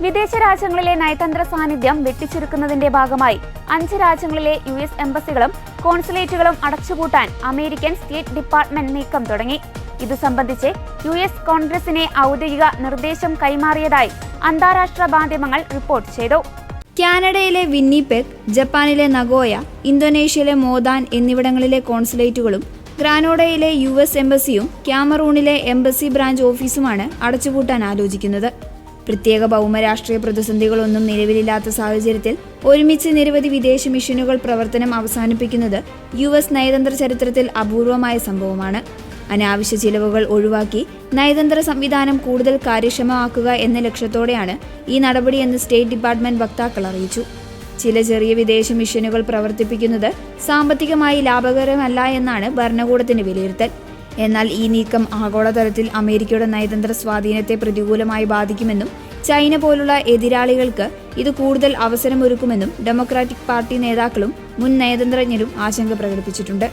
വിദേശ രാജ്യങ്ങളിലെ നയതന്ത്ര സാന്നിധ്യം വെട്ടിച്ചുരുക്കുന്നതിന്റെ ഭാഗമായി 5 രാജ്യങ്ങളിലെ US എംബസികളും കോൺസുലേറ്റുകളും അടച്ചുപൂട്ടാൻ അമേരിക്കൻ സ്റ്റേറ്റ് ഡിപ്പാർട്ട്മെന്റ് നീക്കം തുടങ്ങി. ഇതു സംബന്ധിച്ച് US കോൺഗ്രസിനെ ഔദ്യോഗിക നിർദ്ദേശം കൈമാറിയതായി അന്താരാഷ്ട്ര മാധ്യമങ്ങൾ റിപ്പോർട്ട് ചെയ്തു. കാനഡയിലെ വിന്നിപെഗ്, ജപ്പാനിലെ നഗോയ, ഇന്തോനേഷ്യയിലെ മോദാൻ എന്നിവിടങ്ങളിലെ കോൺസുലേറ്റുകളും ഗ്രാനോഡയിലെ US എംബസിയും ക്യാമറൂണിലെ എംബസി ബ്രാഞ്ച് ഓഫീസുമാണ് അടച്ചുപൂട്ടാൻ ആലോചിക്കുന്നത്. പ്രത്യേക ഭൗമരാഷ്ട്രീയ പ്രതിസന്ധികളൊന്നും നിലവിലില്ലാത്ത സാഹചര്യത്തിൽ ഒരുമിച്ച് നിരവധി വിദേശ മിഷനുകൾ പ്രവർത്തനം അവസാനിപ്പിക്കുന്നത് US നയതന്ത്ര ചരിത്രത്തിൽ അപൂർവമായ സംഭവമാണ്. അനാവശ്യ ചിലവുകൾ ഒഴിവാക്കി നയതന്ത്ര സംവിധാനം കൂടുതൽ കാര്യക്ഷമമാക്കുക എന്ന ലക്ഷ്യത്തോടെയാണ് ഈ നടപടിയെന്ന് സ്റ്റേറ്റ് ഡിപ്പാർട്ട്മെന്റ് വക്താക്കൾ അറിയിച്ചു. ചില ചെറിയ വിദേശ മിഷനുകൾ പ്രവർത്തിപ്പിക്കുന്നത് സാമ്പത്തികമായി ലാഭകരമല്ല എന്നാണ് ഭരണകൂടത്തിന്റെ വിലയിരുത്തൽ. എന്നാൽ ഈ നീക്കം ആഗോളതലത്തിൽ അമേരിക്കയുടെ നയതന്ത്ര സ്വാധീനത്തെ പ്രതികൂലമായി ബാധിക്കുമെന്നും ചൈന പോലുള്ള എതിരാളികൾക്ക് ഇത് കൂടുതൽ അവസരമൊരുക്കുമെന്നും ഡെമോക്രാറ്റിക് പാർട്ടി നേതാക്കളും മുൻ നയതന്ത്രജ്ഞരും ആശങ്ക പ്രകടിപ്പിച്ചിട്ടുണ്ട്.